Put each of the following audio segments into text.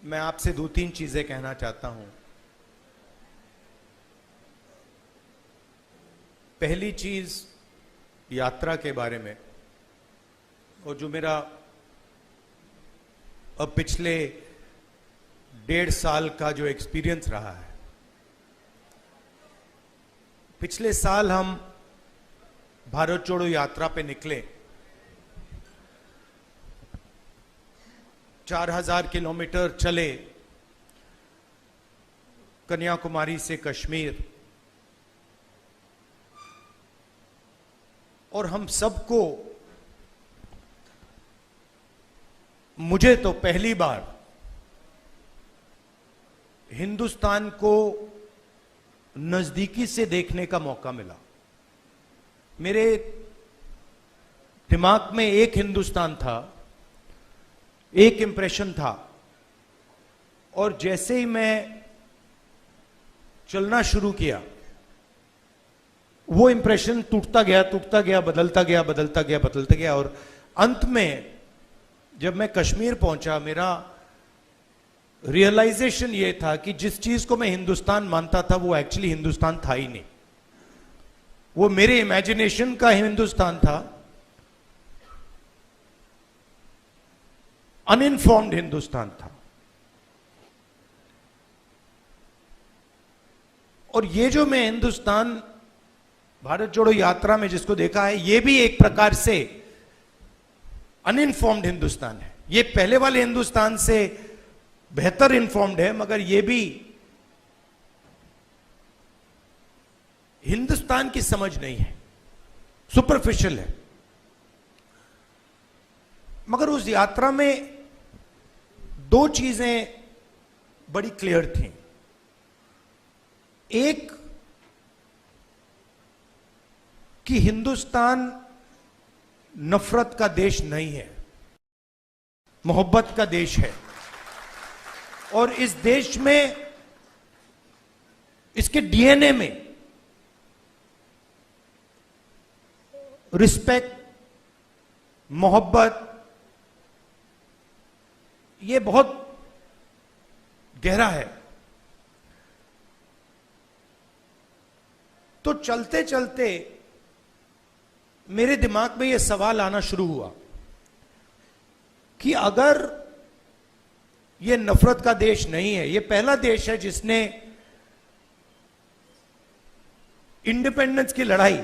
मैं आपसे दो तीन चीजें कहना चाहता हूं। पहली चीज यात्रा के बारे में, और जो मेरा अब पिछले 1.5 साल का जो एक्सपीरियंस रहा है। पिछले साल हम भारत जोड़ो यात्रा पे निकले। 4000 किलोमीटर चले, कन्याकुमारी से कश्मीर, और हम सबको, मुझे तो पहली बार हिंदुस्तान को नजदीकी से देखने का मौका मिला। मेरे दिमाग में एक हिंदुस्तान था, एक इंप्रेशन था, और जैसे ही मैं चलना शुरू किया, वो इंप्रेशन टूटता गया, बदलता गया, और अंत में जब मैं कश्मीर पहुंचा, मेरा रियलाइजेशन ये था कि जिस चीज को मैं हिंदुस्तान मानता था वो एक्चुअली हिंदुस्तान था ही नहीं। वो मेरे इमेजिनेशन का हिंदुस्तान था, अनइन्फॉर्म्ड हिंदुस्तान था। और ये जो मैं हिंदुस्तान भारत जोड़ो यात्रा में जिसको देखा है, ये भी एक प्रकार से अनइन्फॉर्म्ड हिंदुस्तान है। ये पहले वाले हिंदुस्तान से बेहतर इन्फॉर्म्ड है, मगर ये भी हिंदुस्तान की समझ नहीं है, सुपरफिशियल है। मगर उस यात्रा में दो चीजें बड़ी क्लियर थी। एक कि हिंदुस्तान नफरत का देश नहीं है, मोहब्बत का देश है। और इस देश में, इसके डीएनए में रिस्पेक्ट, मोहब्बत, ये बहुत गहरा है। तो चलते चलते मेरे दिमाग में यह सवाल आना शुरू हुआ कि अगर यह नफरत का देश नहीं है, यह पहला देश है जिसने इंडिपेंडेंस की लड़ाई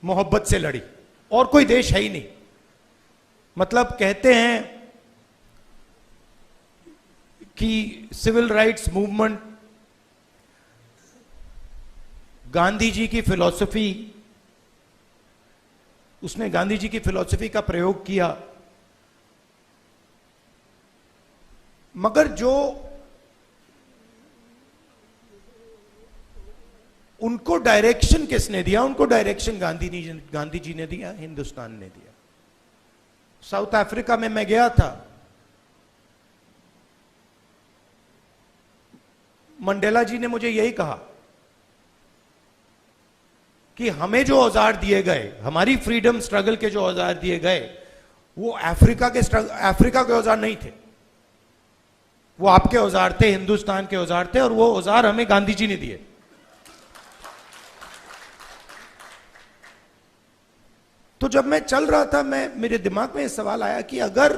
मोहब्बत से लड़ी, और कोई देश है ही नहीं। मतलब कहते हैं कि civil rights movement, Gandhi ji की फिलॉसफी, उसने गांधी जी की फिलॉसफी का प्रयोग किया, मगर जो उनको डायरेक्शन किसने दिया? उनको डायरेक्शन गांधी जी ने दिया, हिंदुस्तान ने दिया। साउथ अफ्रीका में मैं गया था, मंडेला जी ने मुझे यही कहा कि हमें जो औजार दिए गए, हमारी फ्रीडम स्ट्रगल के जो औजार दिए गए, वो अफ्रीका के औजार नहीं थे, वो आपके औजार थे, हिंदुस्तान के औजार थे, और वो औजार हमें गांधी जी ने दिए। तो जब मैं चल रहा था, मेरे दिमाग में यह सवाल आया कि अगर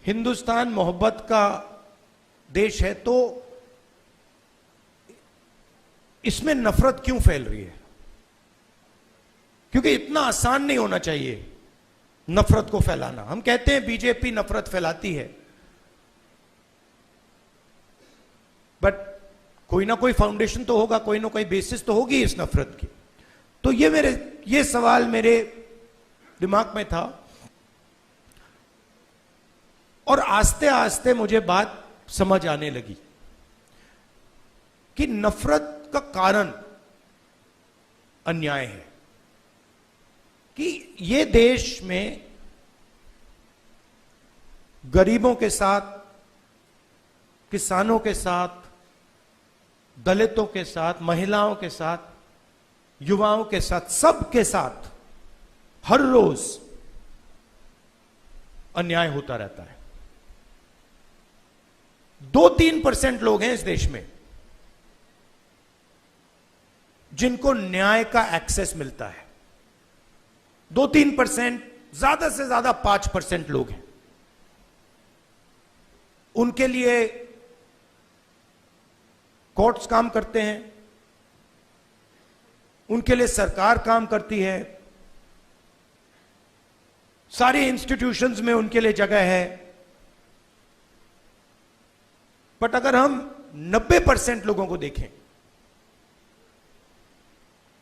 हिंदुस्तान मोहब्बत का देश है, तो इसमें नफरत क्यों फैल रही है? क्योंकि इतना आसान नहीं होना चाहिए नफरत को फैलाना। हम कहते हैं बीजेपी नफरत फैलाती है, बट कोई ना कोई फाउंडेशन तो होगा, कोई ना कोई बेसिस तो होगी इस नफरत की। तो ये सवाल मेरे दिमाग में था, और आस्ते आस्ते मुझे बात समझ आने लगी कि नफरत का कारण अन्याय है। कि ये देश में गरीबों के साथ, किसानों के साथ, दलितों के साथ, महिलाओं के साथ, युवाओं के साथ, सबके साथ हर रोज अन्याय होता रहता है। 2-3% लोग हैं इस देश में जिनको न्याय का एक्सेस मिलता है। 2-3%, ज्यादा से ज्यादा 5% लोग हैं। उनके लिए कोर्ट्स काम करते हैं, उनके लिए सरकार काम करती है, सारी इंस्टीट्यूशंस में उनके लिए जगह है। बट अगर हम 90% लोगों को देखें,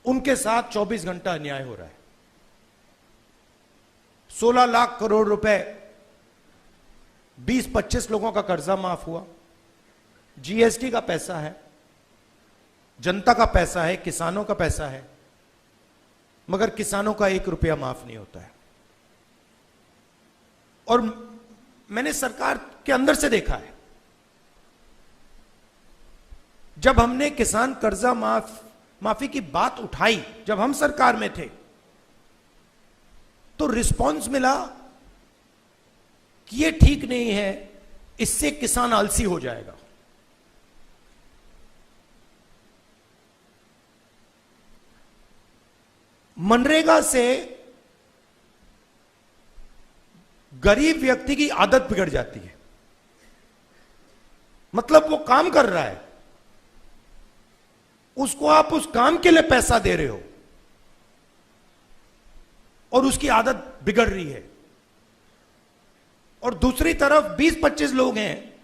उनके साथ 24 घंटा अन्याय हो रहा है। 16 लाख करोड़ रुपए 20-25 लोगों का कर्जा माफ हुआ। जीएसटी का पैसा है, जनता का पैसा है, किसानों का पैसा है, मगर किसानों का 1 रुपया माफ नहीं होता है। और मैंने सरकार के अंदर से देखा है, जब हमने किसान कर्जा माफी की बात उठाई, जब हम सरकार में थे, तो रिस्पांस मिला कि ये ठीक नहीं है, इससे किसान आलसी हो जाएगा। मनरेगा से गरीब व्यक्ति की आदत बिगड़ जाती है। मतलब वो काम कर रहा है, उसको आप उस काम के लिए पैसा दे रहे हो और उसकी आदत बिगड़ रही है। और दूसरी तरफ 20-25 लोग हैं,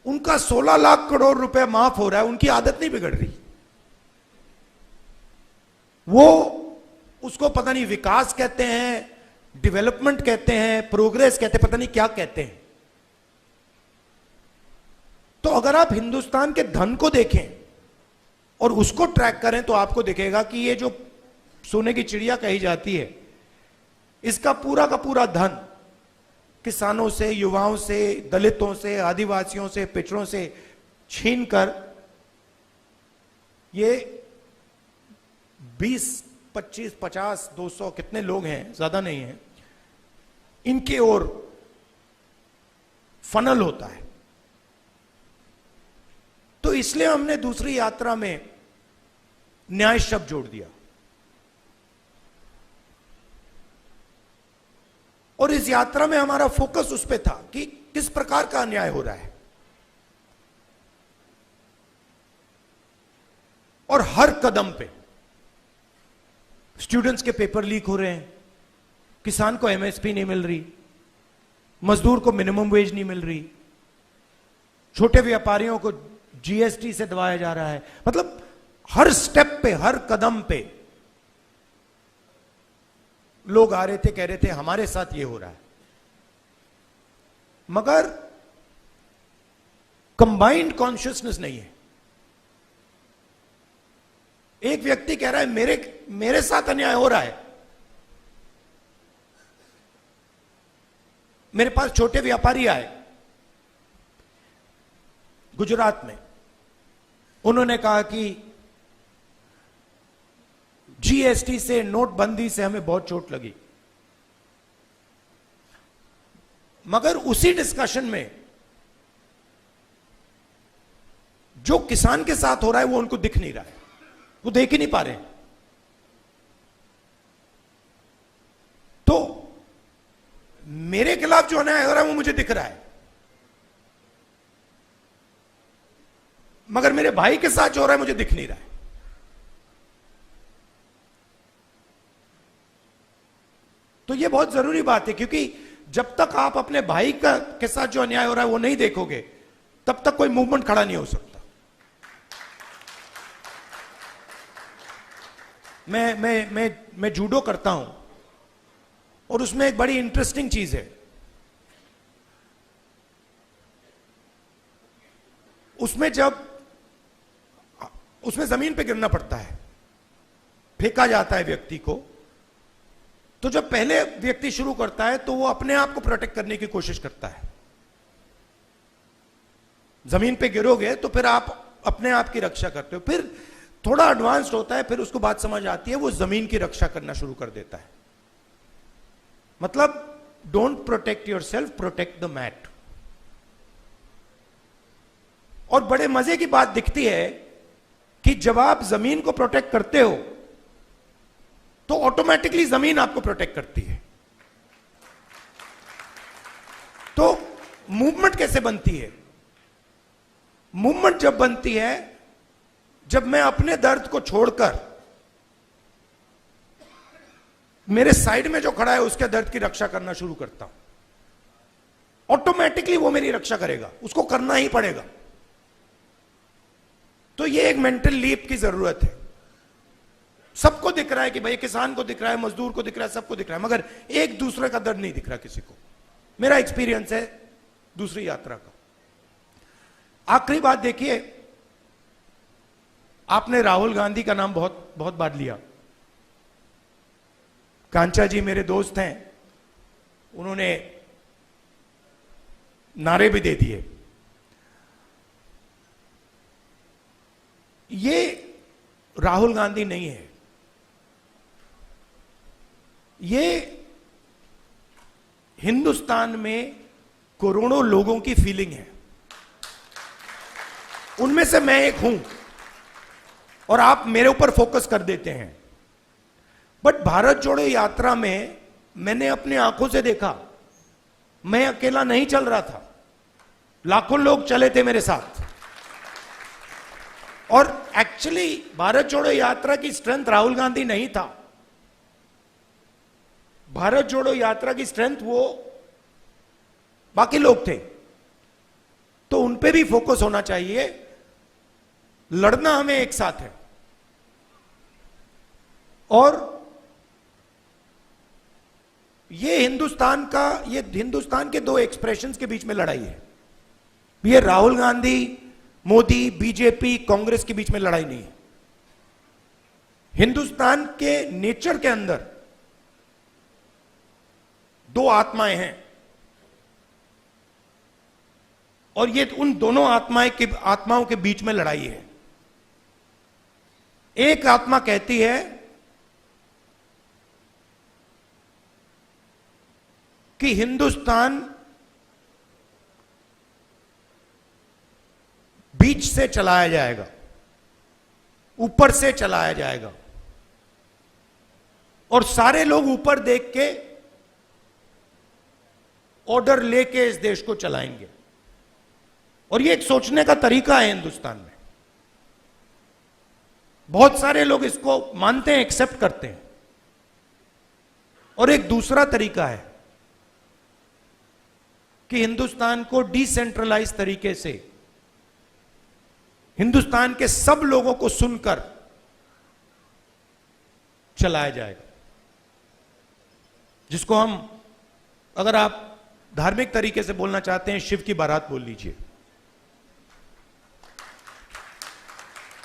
उनका 16 लाख करोड़ रुपए माफ हो रहा है, उनकी आदत नहीं बिगड़ रही। वो उसको पता नहीं विकास कहते हैं, डेवलपमेंट कहते हैं, प्रोग्रेस कहते हैं, पता नहीं क्या कहते हैं। तो अगर आप हिंदुस्तान के धन को देखें और उसको ट्रैक करें तो आपको दिखेगा कि ये जो सोने की चिड़िया कही जाती है, इसका पूरा का पूरा धन किसानों से, युवाओं से, दलितों से, आदिवासियों से, पिछड़ों से छीनकर ये 20, 25, 50, 200 कितने लोग हैं, ज्यादा नहीं है, इनके ओर फनल होता है। तो इसलिए हमने दूसरी यात्रा में न्याय शब्द जोड़ दिया। और इस यात्रा में हमारा फोकस उस पे था कि किस प्रकार का अन्याय हो रहा है। और हर कदम पे स्टूडेंट्स के पेपर लीक हो रहे हैं, किसान को एमएसपी नहीं मिल रही, मजदूर को मिनिमम वेज नहीं मिल रही, छोटे व्यापारियों को जीएसटी से दबाया जा रहा है। मतलब हर स्टेप पे, हर कदम पे लोग आ रहे थे, कह रहे थे हमारे साथ ये हो रहा है। मगर कंबाइंड कॉन्शियसनेस नहीं है। एक व्यक्ति कह रहा है मेरे साथ अन्याय हो रहा है। मेरे पास छोटे व्यापारी आए गुजरात में, उन्होंने कहा कि जीएसटी से, नोटबंदी से हमें बहुत चोट लगी। मगर उसी डिस्कशन में जो किसान के साथ हो रहा है वो उनको दिख नहीं रहा है, वो देख ही नहीं पा रहे। तो मेरे खिलाफ जो अन्याय हो रहा है वो मुझे दिख रहा है, मगर मेरे भाई के साथ जो हो रहा है मुझे दिख नहीं रहा है। तो ये बहुत जरूरी बात है, क्योंकि जब तक आप अपने भाई के साथ जो अन्याय हो रहा है वो नहीं देखोगे, तब तक कोई मूवमेंट खड़ा नहीं हो सकता। मैं जूडो करता हूं और उसमें एक बड़ी इंटरेस्टिंग चीज है। उसमें जमीन पे गिरना पड़ता है, फेंका जाता है व्यक्ति को। तो जब पहले व्यक्ति शुरू करता है तो वो अपने आप को प्रोटेक्ट करने की कोशिश करता है। जमीन पे गिरोगे तो फिर आप अपने आप की रक्षा करते हो। फिर थोड़ा एडवांस्ड होता है, फिर उसको बात समझ आती है, वो जमीन की रक्षा करना शुरू कर देता है। मतलब don't protect yourself, protect the mat. और बड़े मजे की बात दिखती है कि जब आप जमीन को प्रोटेक्ट करते हो तो ऑटोमेटिकली जमीन आपको प्रोटेक्ट करती है। तो मूवमेंट कैसे बनती है? मूवमेंट जब बनती है जब मैं अपने दर्द को छोड़कर मेरे साइड में जो खड़ा है उसके दर्द की रक्षा करना शुरू करता हूं, ऑटोमेटिकली वो मेरी रक्षा करेगा, उसको करना ही पड़ेगा। तो ये एक मेंटल लीप की जरूरत है। सबको दिख रहा है कि भाई किसान को दिख रहा है, मजदूर को दिख रहा है, सबको दिख रहा है, मगर एक दूसरे का दर्द नहीं दिख रहा किसी को। मेरा एक्सपीरियंस है दूसरी यात्रा का। आखिरी बात देखिए, आपने राहुल गांधी का नाम बहुत बहुत बार लिया। कांचा जी मेरे दोस्त हैं, उन्होंने नारे भी दे दिए। ये राहुल गांधी नहीं है, ये हिंदुस्तान में करोड़ों लोगों की फीलिंग है। उनमें से मैं एक हूं और आप मेरे ऊपर फोकस कर देते हैं। बट भारत जोड़ो यात्रा में मैंने अपनी आंखों से देखा, मैं अकेला नहीं चल रहा था, लाखों लोग चले थे मेरे साथ। और एक्चुअली भारत जोड़ो यात्रा की स्ट्रेंथ राहुल गांधी नहीं था। भारत जोड़ो यात्रा की स्ट्रेंथ वो बाकी लोग थे। तो उन पे भी फोकस होना चाहिए। लड़ना हमें एक साथ है। और ये हिंदुस्तान के दो एक्सप्रेशंस के बीच में लड़ाई है। ये राहुल गांधी, मोदी, बीजेपी, कांग्रेस के बीच में लड़ाई नहीं है। हिंदुस्तान के नेचर के अंदर दो आत्माएं हैं और ये उन दोनों आत्माओं के बीच में लड़ाई है। एक आत्मा कहती है कि हिंदुस्तान बीच से चलाया जाएगा, ऊपर से चलाया जाएगा और सारे लोग ऊपर देख के ऑर्डर लेके इस देश को चलाएंगे। और ये एक सोचने का तरीका है हिंदुस्तान में। बहुत सारे लोग इसको मानते हैं, एक्सेप्ट करते हैं। और एक दूसरा तरीका है कि हिंदुस्तान को डिसेंट्रलाइज तरीके से हिंदुस्तान के सब लोगों को सुनकर चलाया जाएगा, जिसको हम, अगर आप धार्मिक तरीके से बोलना चाहते हैं, शिव की बारात बोल लीजिए।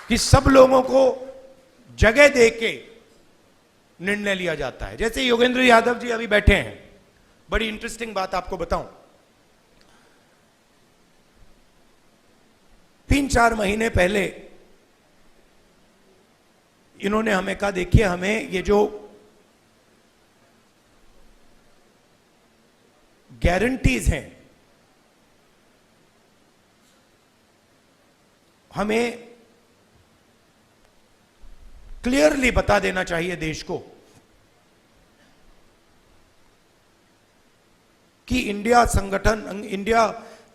कि सब लोगों को जगह देके निर्णय लिया जाता है। जैसे योगेंद्र यादव जी अभी बैठे हैं, बड़ी इंटरेस्टिंग बात आपको बताऊं। 3-4 महीने पहले इन्होंने हमें कहा, देखिए हमें ये जो गारंटीज हैं, हमें क्लियरली बता देना चाहिए देश को कि इंडिया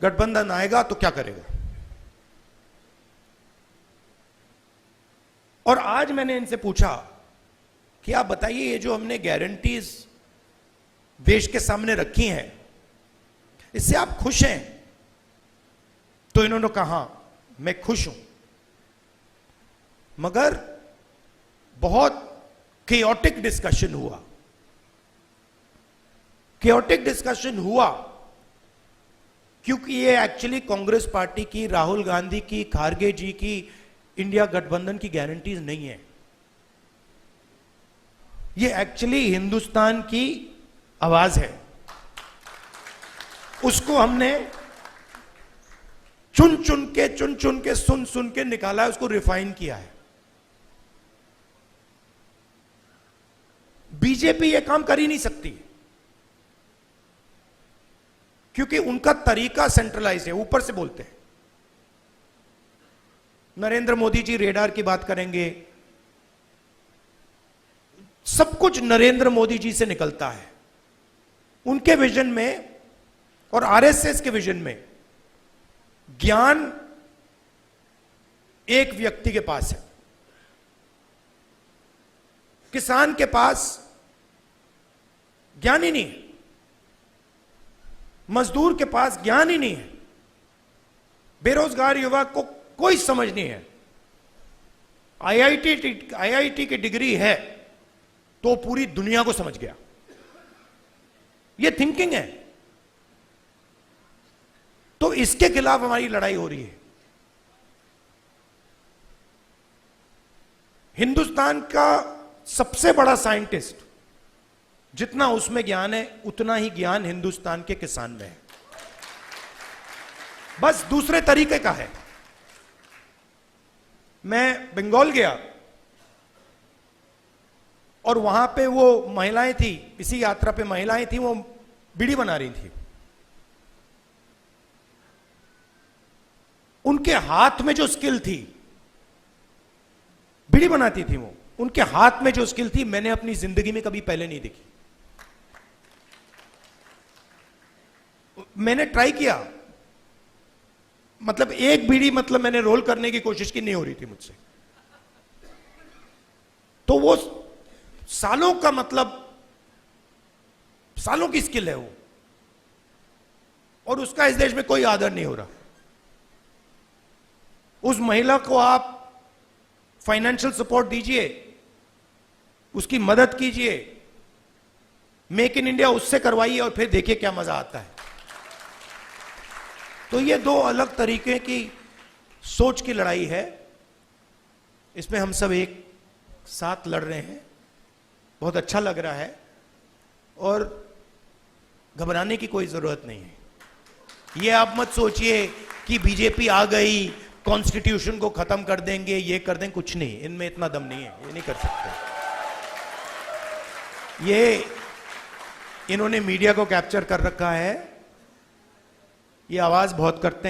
गठबंधन आएगा तो क्या करेगा। और आज मैंने इनसे पूछा कि आप बताइए, ये जो हमने गारंटीज देश के सामने रखी हैं, इससे आप खुश हैं? तो इन्होंने कहा मैं खुश हूं, मगर बहुत केओटिक डिस्कशन हुआ। केओटिक डिस्कशन हुआ क्योंकि ये एक्चुअली कांग्रेस पार्टी की, राहुल गांधी की, खारगे जी की इंडिया गठबंधन की गारंटीज नहीं है। ये एक्चुअली हिंदुस्तान की आवाज है। उसको हमने चुन चुन के सुन के निकाला है, उसको रिफाइन किया है। बीजेपी ये काम कर ही नहीं सकती क्योंकि उनका तरीका सेंट्रलाइज है, ऊपर से बोलते हैं। नरेंद्र मोदी जी रेडार की बात करेंगे, सब कुछ नरेंद्र मोदी जी से निकलता है। उनके विजन में और आरएसएस के विजन में ज्ञान एक व्यक्ति के पास है। किसान के पास ज्ञान ही नहीं है, मजदूर के पास ज्ञान ही नहीं है, बेरोजगार युवक को कोई समझ नहीं है। आईआईटी की डिग्री है तो पूरी दुनिया को समझ गया। यह थिंकिंग है। तो इसके खिलाफ हमारी लड़ाई हो रही है। हिंदुस्तान का सबसे बड़ा साइंटिस्ट, जितना उसमें ज्ञान है उतना ही ज्ञान हिंदुस्तान के किसान में है, बस दूसरे तरीके का है। मैं बंगाल गया और वहां पे वो महिलाएं थी, इसी यात्रा पे महिलाएं थी, वो बीड़ी बना रही थी। उनके हाथ में जो स्किल थी, बीड़ी बनाती थी वो, उनके हाथ में जो स्किल थी मैंने अपनी जिंदगी में कभी पहले नहीं देखी। मैंने ट्राई किया, मतलब एक बीड़ी मतलब मैंने रोल करने की कोशिश की, नहीं हो रही थी मुझसे। तो वो सालों का, मतलब सालों की स्किल है वो, और उसका इस देश में कोई आदर नहीं हो रहा। उस महिला को आप फाइनेंशियल सपोर्ट दीजिए, उसकी मदद कीजिए, मेक इन इंडिया उससे करवाइए और फिर देखिए क्या मजा आता है। तो ये दो अलग तरीके की सोच की लड़ाई है। इसमें हम सब एक साथ लड़ रहे हैं। बहुत अच्छा लग रहा है और घबराने की कोई जरूरत नहीं है। ये आप मत सोचिए कि बीजेपी आ गई, कॉन्स्टिट्यूशन को खत्म कर देंगे, ये कर देंगे, कुछ नहीं, इनमें इतना दम नहीं है, ये नहीं कर सकते। ये इन्होंने मीडिया को कैप्चर कर रखा है, ये आवाज बहुत करते हैं।